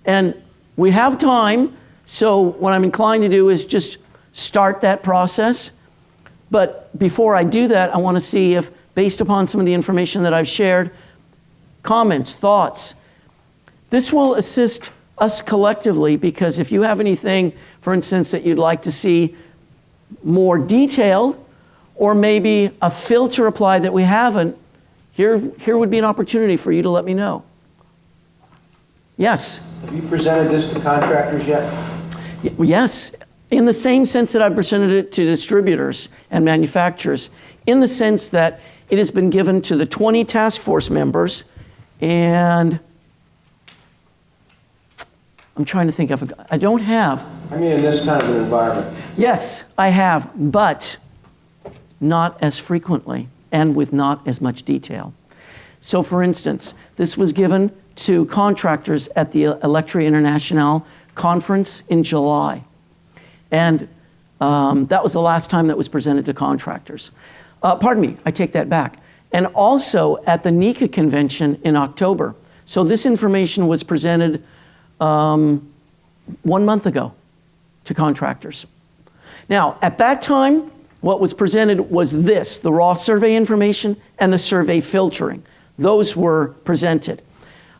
And we have time, so what I'm inclined to do is just start that process. But before I do that, I want to see if, based upon some of the information that I've shared, comments, thoughts. This will assist us collectively, because if you have anything, for instance, that you'd like to see more detailed, or maybe a filter applied that we haven't, here would be an opportunity for you to let me know. Yes? Have you presented this to contractors yet? Yes, in the same sense that I've presented it to distributors and manufacturers, in the sense that it has been given to the 20 task force members, and I'm trying to think of, I don't have. I mean, in this kind of an environment. Yes, I have, but not as frequently and with not as much detail. So for instance, this was given to contractors at the Electri International conference in July. And that was the last time that was presented to contractors. Pardon me, I take that back. And also at the NECA convention in October. So this information was presented 1 month ago to contractors. Now, at that time, what was presented was this, the raw survey information and the survey filtering. Those were presented.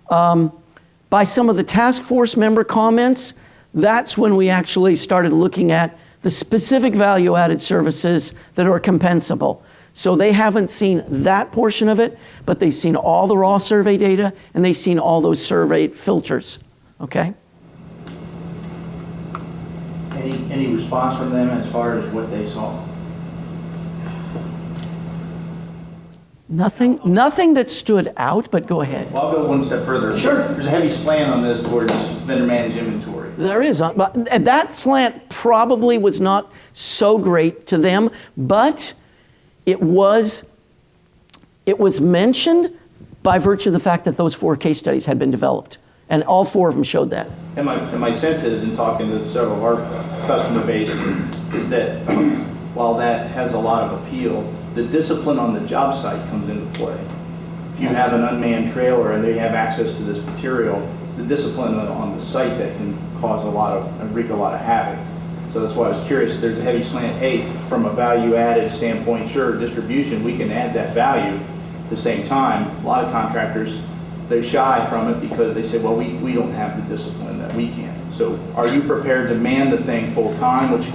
By some of the task force member comments, that's when we actually started looking at the specific value-added services that are compensable. So they haven't seen that portion of it, but they've seen all the raw survey data, and they've seen all those survey filters, okay? Any response from them as far as what they saw? Nothing that stood out, but go ahead. Well, I'll go one step further. Sure. There's a heavy slant on this towards vendor managed inventory. There is, but that slant probably was not so great to them, but it was mentioned by virtue of the fact that those 4 case studies had been developed, and all 4 of them showed that. And my sense is, in talking to several of our customer base, is that while that has a lot of appeal, the discipline on the job site comes into play. If you have an unmanned trailer and they have access to this material, it's the discipline on the site that can cause wreak a lot of havoc. So that's why I was curious. There's a heavy slant. Hey, from a value-added standpoint, sure, distribution, we can add that value. At the same time, a lot of contractors, they're shy from it because they say, well, we don't have the discipline that we can. So are you prepared to man the thing full-time, which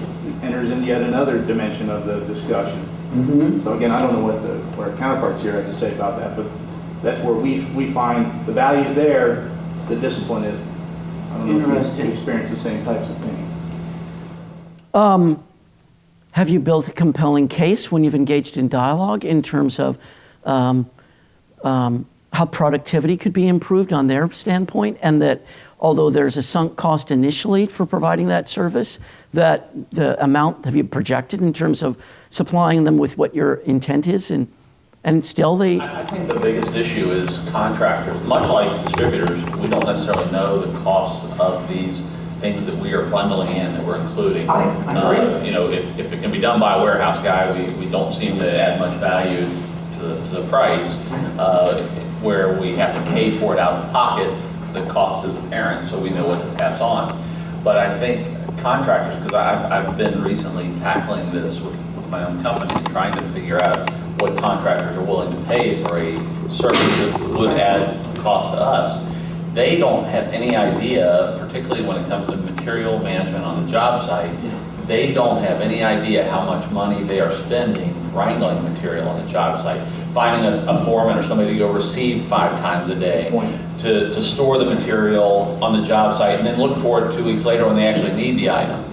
enters in yet another dimension of the discussion? Mm-hmm. So again, I don't know what our counterparts here have to say about that, but that's where we find the value's there, the discipline is. I don't know if you experience the same types of things. Have you built a compelling case when you've engaged in dialogue in terms of how productivity could be improved on their standpoint, and that although there's a sunk cost initially for providing that service, that the amount have you projected in terms of supplying them with what your intent is, and still they... I think the biggest issue is contractors. Much like distributors, we don't necessarily know the cost of these things that we are bundling in, that we're including. I agree. You know, if it can be done by a warehouse guy, we don't seem to add much value to the price. Where we have to pay for it out of pocket, the cost is apparent, so we know what to pass on. But I think contractors, because I've been recently tackling this with my own company, trying to figure out what contractors are willing to pay for a service that would add cost to us. They don't have any idea, particularly when it comes to material management on the job site, they don't have any idea how much money they are spending wrangling material on the job site. Finding a foreman or somebody to go receive 5 times a day, to store the material on the job site, and then look for it 2 weeks later when they actually need the item,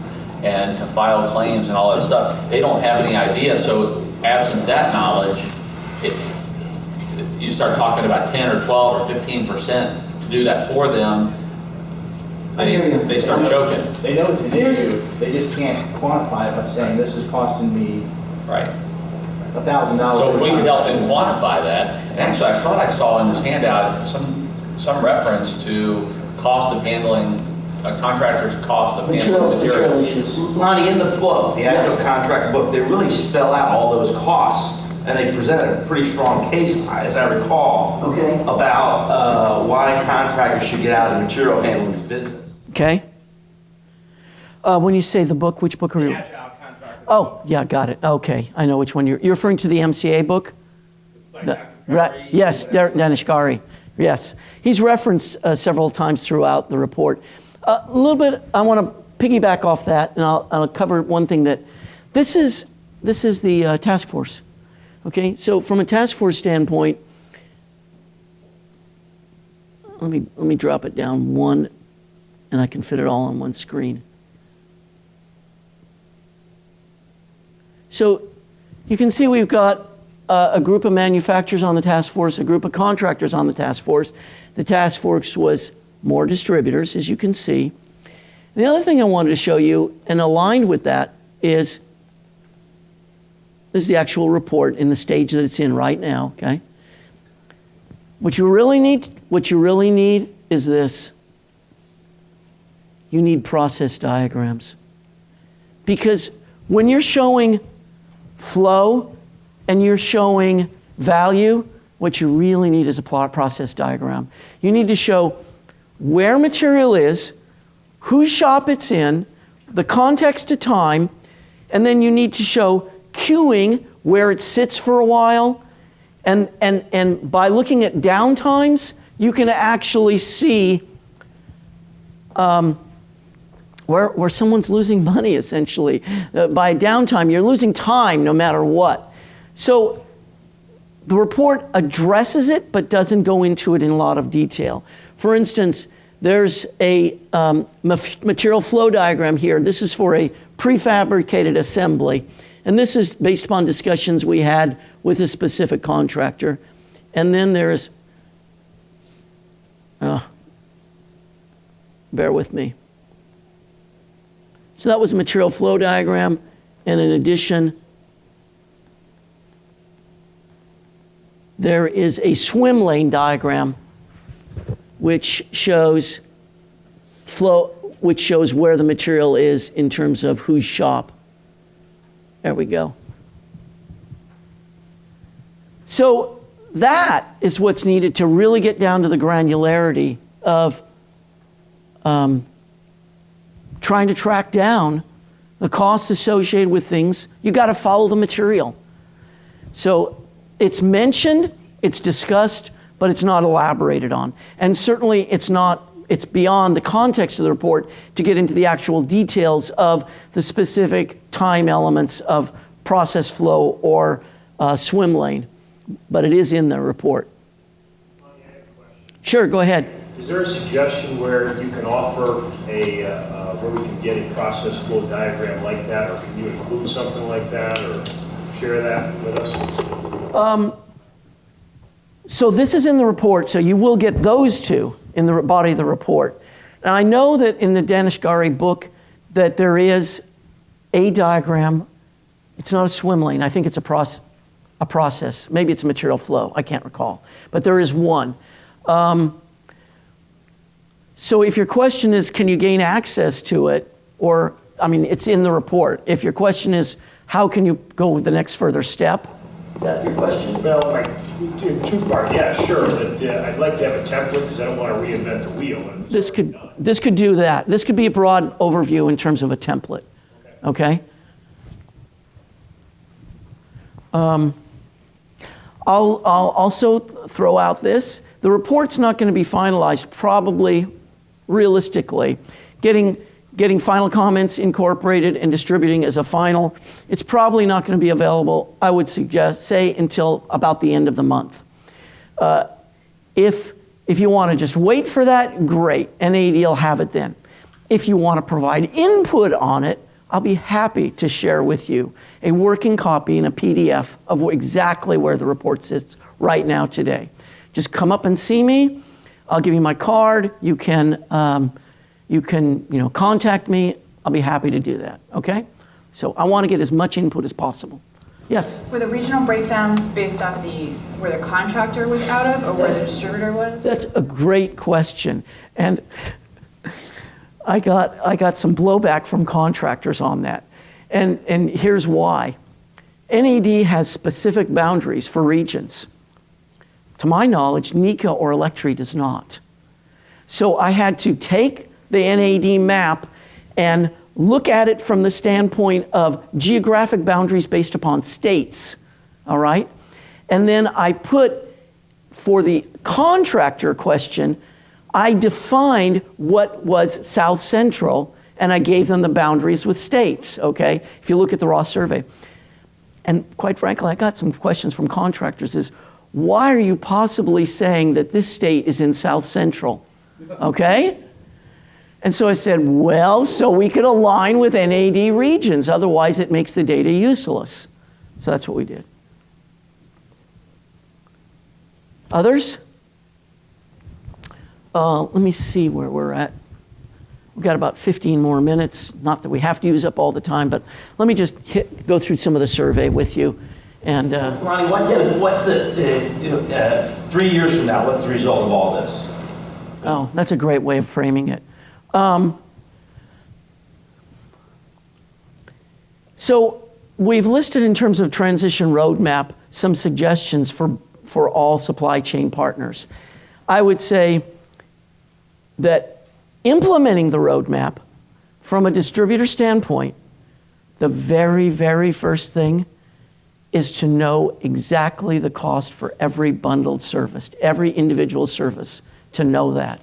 and to file claims and all that stuff. They don't have any idea, so absent that knowledge, you start talking about 10 or 12 or 15% to do that for them, they start choking. They know it's an issue, they just can't quantify it by saying this is costing me Right. $1,000. So if we could help them quantify that, and actually I thought I saw in this handout some reference to cost of handling, a contractor's cost of handling materials. Lonnie, in the book, the actual contract book, they really spell out all those costs and they presented a pretty strong case, as I recall, Okay. about why contractors should get out of the material handling business. Okay. When you say the book, which book are you? Agile contractor. Oh, yeah, got it. Okay, I know which one you're referring to, the MCA book? Like The- Dr. Right, Curry, yes, whatever. Danish Gari, yes. He's referenced several times throughout the report. A little bit, I want to piggyback off that, and I'll cover one thing that, this is the task force, okay? So from a task force standpoint, let me drop it down one, and I can fit it all on one screen. So you can see we've got a group of manufacturers on the task force, a group of contractors on the task force. The task force was more distributors, as you can see. And the other thing I wanted to show you, and aligned with that, is this is the actual report in the stage that it's in right now, okay? What you really need is this. You need process diagrams. Because when you're showing flow and you're showing value, what you really need is a process diagram. You need to show where material is, whose shop it's in, the context of time, and then you need to show queuing, where it sits for a while, and by looking at downtimes, you can actually see where someone's losing money, essentially. By downtime, you're losing time no matter what. So the report addresses it, but doesn't go into it in a lot of detail. For instance, there's a material flow diagram here. This is for a prefabricated assembly. And this is based upon discussions we had with a specific contractor. And then there's, bear with me. So that was a material flow diagram. And in addition, there is a swim lane diagram which shows flow, which shows where the material is in terms of whose shop. There we go. So that is what's needed to really get down to the granularity of trying to track down the costs associated with things. You got to follow the material. So it's mentioned, it's discussed, but it's not elaborated on. And certainly it's beyond the context of the report to get into the actual details of the specific time elements of process flow or swim lane. But it is in the report. Sure, go ahead. Is there a suggestion where you can offer where we can get a process flow diagram like that, or can you include something like that, or share that with us? So this is in the report, so you will get those two in the body of the report. Now I know that in the Danish Gari book that there is a diagram. It's not a swim lane. I think it's a process. Maybe it's a material flow. I can't recall. But there is one. So if your question is, can you gain access to it? Or, I mean, it's in the report. If your question is, how can you go the next further step? Is that your question? Well, like, two-part, yeah, sure, but I'd like to have a template because I don't want to reinvent the wheel. This could do that. This could be a broad overview in terms of a template. Okay? I'll also throw out this. The report's not going to be finalized, probably, realistically. Getting final comments incorporated and distributing as a final, it's probably not going to be available, I would say, until about the end of the month. If you want to just wait for that, great. NAED will have it then. If you want to provide input on it, I'll be happy to share with you a working copy and a PDF of exactly where the report sits right now today. Just come up and see me. I'll give you my card. You can contact me. I'll be happy to do that, okay? So I want to get as much input as possible. Yes? Were the regional breakdowns based on where the contractor was out of or where the distributor was? That's a great question. And I got some blowback from contractors on that. And here's why. NAED has specific boundaries for regions. To my knowledge, NECA or Electri does not. So I had to take the NAED map and look at it from the standpoint of geographic boundaries based upon states, all right? And then I put, for the contractor question, I defined what was South Central, and I gave them the boundaries with states, okay? If you look at the raw survey. And quite frankly, I got some questions from contractors is, why are you possibly saying that this state is in South Central, okay? And so I said, well, so we could align with NAED regions, otherwise it makes the data useless. So that's what we did. Others? Let me see where we're at. We've got about 15 more minutes. Not that we have to use up all the time, but let me just go through some of the survey with you. And Ronnie, what's the 3 years from now, what's the result of all this? oh, that's a great way of framing it. So we've listed in terms of transition roadmap some suggestions for all supply chain partners. I would say that implementing the roadmap from a distributor standpoint, the very, very first thing is to know exactly the cost for every bundled service, every individual service, to know that.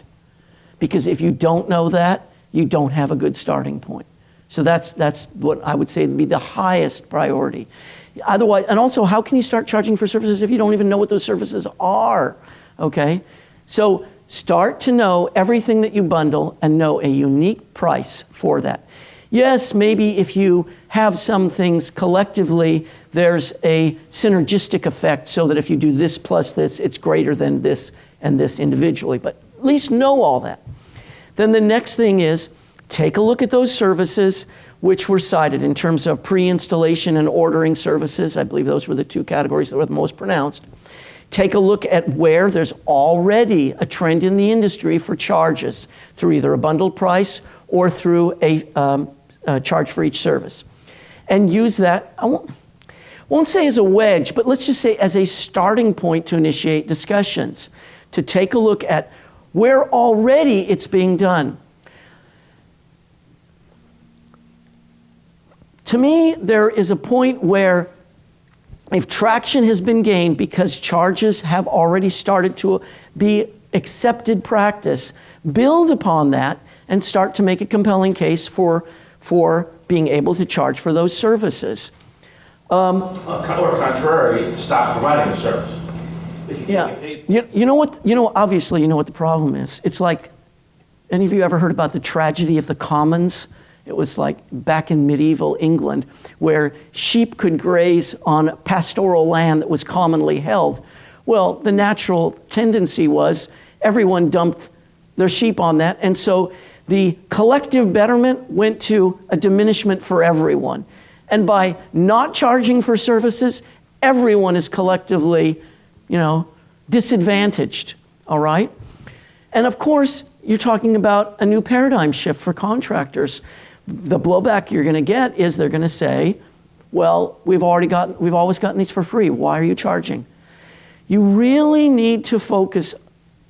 Because if you don't know that, you don't have a good starting point. So that's what I would say would be the highest priority. Otherwise, and also, how can you start charging for services if you don't even know what those services are, okay? So start to know everything that you bundle and know a unique price for that. Yes, maybe if you have some things collectively, there's a synergistic effect so that if you do this plus this, it's greater than this and this individually, but at least know all that. Then the next thing is, take a look at those services which were cited in terms of pre-installation and ordering services. I believe those were the two categories that were the most pronounced. Take a look at where there's already a trend in the industry for charges through either a bundled price or through a charge for each service. And use that, I won't say as a wedge, but let's just say as a starting point to initiate discussions, to take a look at where already it's being done. To me, there is a point where if traction has been gained because charges have already started to be accepted practice, build upon that and start to make a compelling case for being able to charge for those services. Or contrary, stop providing the service. If you can't get paid. You know what, obviously you know what the problem is. It's like, any of you ever heard about the tragedy of the commons? It was like back in medieval England where sheep could graze on pastoral land that was commonly held. Well, the natural tendency was everyone dumped their sheep on that, and so the collective betterment went to a diminishment for everyone. And by not charging for services, everyone is collectively, disadvantaged, all right? And of course, you're talking about a new paradigm shift for contractors. The blowback you're gonna get is they're gonna say, well, we've always gotten these for free. Why are you charging? You really need to focus,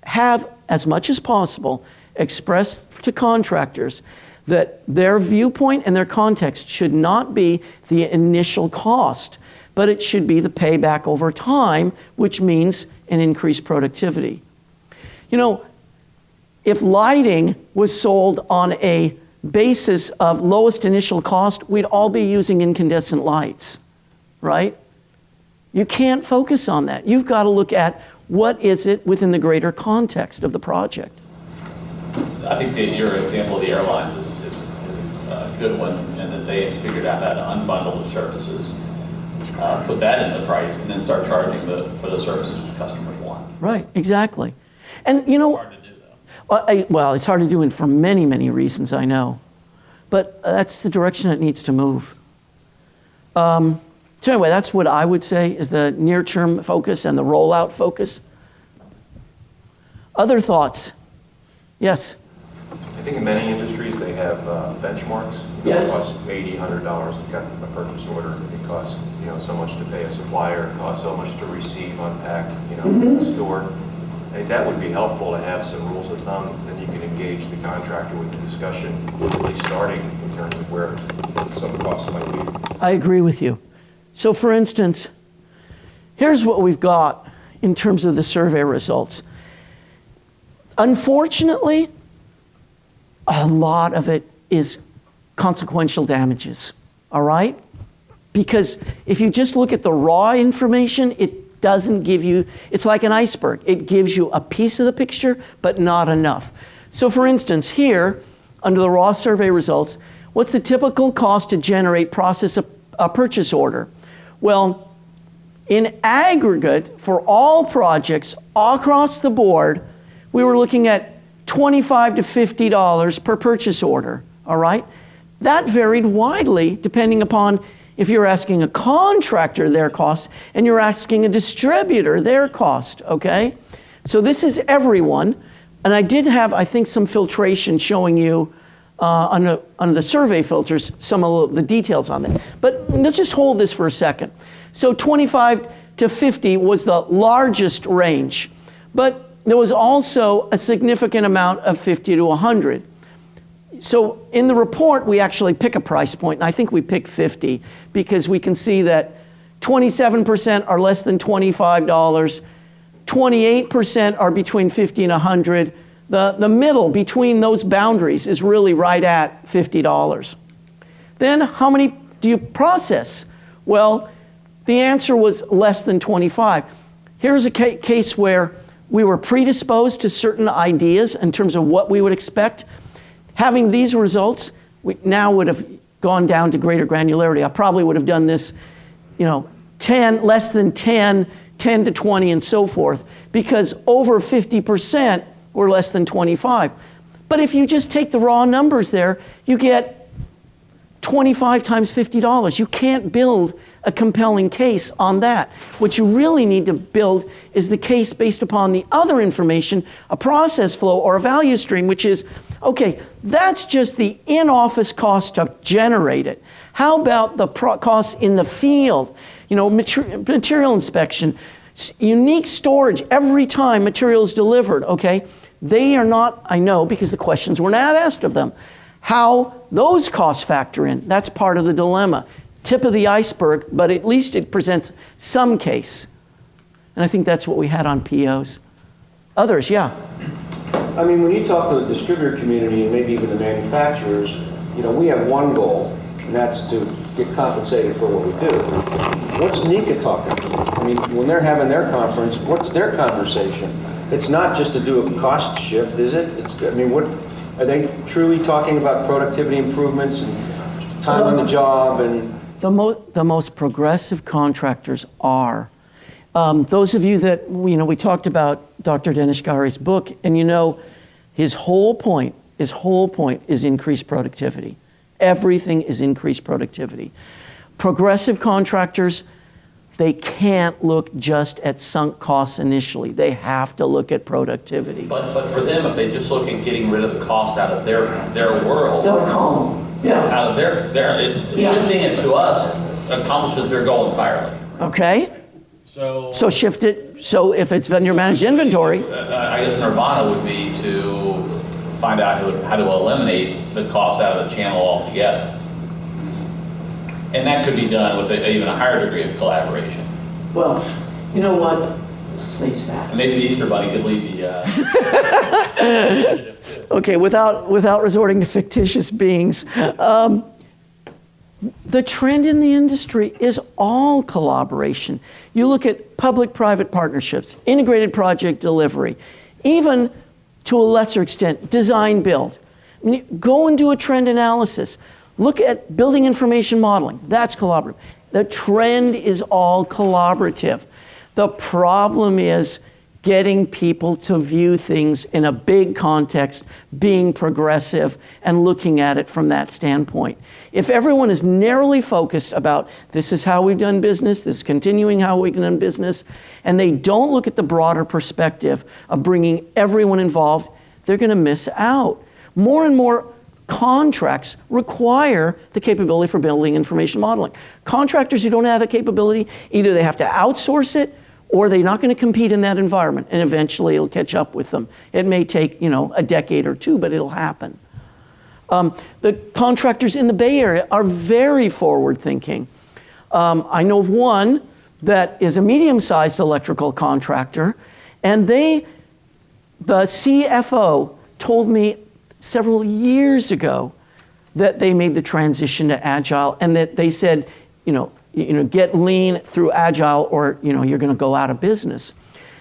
have as much as possible, express to contractors that their viewpoint and their context should not be the initial cost, but it should be the payback over time, which means an increased productivity. If lighting was sold on a basis of lowest initial cost, we'd all be using incandescent lights, right? You can't focus on that. You've got to look at what is it within the greater context of the project. I think that your example of the airlines is a good one, and that they have figured out how to unbundle the services, put that in the price, and then start charging for the services customers want. Right, exactly. And It's hard to do, though. well, it's hard to do for many, many reasons, I know. But that's the direction it needs to move. So anyway, that's what I would say is the near-term focus and the rollout focus. Other thoughts? Yes? I think in many industries, they have benchmarks. Yes. It costs $80, $100, you've got a purchase order, it costs so much to pay a supplier, it costs so much to receive, unpack, store. I think that would be helpful to have some rules of thumb, then you can engage the contractor with the discussion, at least starting in terms of where some costs might be. I agree with you. So for instance, here's what we've got in terms of the survey results. Unfortunately, a lot of it is consequential damages, all right? Because if you just look at the raw information, it doesn't give you, it's like an iceberg. It gives you a piece of the picture, but not enough. So for instance, here, under the raw survey results, what's the typical cost to process a purchase order? Well, in aggregate, for all projects all across the board, we were looking at $25 to $50 per purchase order, all right? That varied widely depending upon if you're asking a contractor their cost and you're asking a distributor their cost, okay? So this is everyone, and I did have, I think, some filtration showing you on the survey filters, some of the details on that. But let's just hold this for a second. So 25 to 50 was the largest range, but there was also a significant amount of 50 to 100. So in the report, we actually pick a price point, and I think we picked 50 because we can see that 27% are less than $25, 28% are between 50 and 100. The middle between those boundaries is really right at $50. Then how many do you process? Well, the answer was less than 25. Here's a case where we were predisposed to certain ideas in terms of what we would expect. Having these results, we now would have gone down to greater granularity. I probably would have done this, 10, less than 10, 10 to 20, and so forth, because over 50% were less than 25. But if you just take the raw numbers there, you get 25 times $50. You can't build a compelling case on that. What you really need to build is the case based upon the other information, a process flow or a value stream, which is, okay, that's just the in-office cost to generate it. How about the costs in the field? Material inspection, unique storage every time material is delivered, okay? They are not, I know, because the questions were not asked of them, how those costs factor in. That's part of the dilemma. Tip of the iceberg, but at least it presents some case. And I think that's what we had on POs. Others, yeah. I mean, when you talk to the distributor community and maybe even the manufacturers, we have one goal, and that's to get compensated for what we do. What's NECA talking about? I mean, when they're having their conference, what's their conversation? It's not just to do a cost shift, is it? What are they truly talking about? Productivity improvements and time on the job and the most progressive contractors are. Those of you that, we talked about Dr. Dennis Gari's book, and his whole point is increased productivity. Everything is increased productivity. Progressive contractors, they can't look just at sunk costs initially. They have to look at productivity. But for them, if they just look at getting rid of the cost out of their world, They'll calm. Yeah. out of shifting it to us accomplishes their goal entirely. Okay. So shift it. So if it's vendor managed inventory, I guess nirvana would be to find out how to eliminate the cost out of the channel altogether. And that could be done with even a higher degree of collaboration. well, you know what? Let's face facts. And maybe the Easter Bunny could lead the... Okay, without resorting to fictitious beings, the trend in the industry is all collaboration. You look at public-private partnerships, integrated project delivery, even to a lesser extent, design build. I mean, go and do a trend analysis. Look at building information modeling. That's collaborative. The trend is all collaborative. The problem is getting people to view things in a big context, being progressive, and looking at it from that standpoint. If everyone is narrowly focused about this is how we've done business, this is continuing how we've done business, and they don't look at the broader perspective of bringing everyone involved, they're going to miss out. More and more contracts require the capability for building information modeling. Contractors who don't have that capability, either they have to outsource it or they're not going to compete in that environment, and eventually it'll catch up with them. It may take, a decade or two, but it'll happen. The contractors in the Bay Area are very forward-thinking. I know of one that is a medium-sized electrical contractor, and the CFO told me several years ago that they made the transition to Agile, and that they said, get lean through Agile or, you're going to go out of business.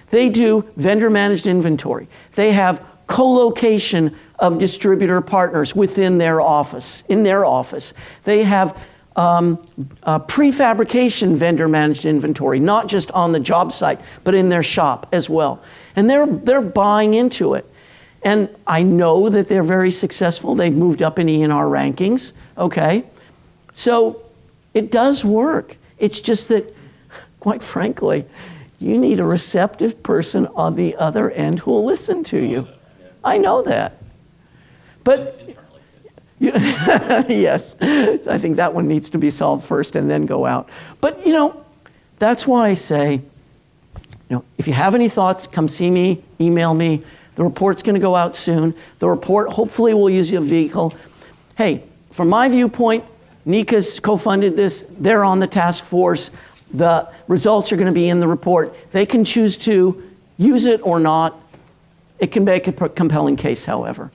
They do vendor-managed inventory. They have co-location of distributor partners within their office, in their office. They have prefabrication vendor-managed inventory, not just on the job site, but in their shop as well. And they're buying into it. And I know that they're very successful. They've moved up in ENR rankings, okay? So it does work. It's just that, quite frankly, you need a receptive person on the other end who will listen to you. I know that. But, yes, I think that one needs to be solved first and then go out. But, that's why I say, if you have any thoughts, come see me, email me. The report's going to go out soon. The report hopefully will use your vehicle. Hey, from my viewpoint, NECA's co-funded this. They're on the task force. The results are going to be in the report. They can choose to use it or not. It can make a compelling case, however.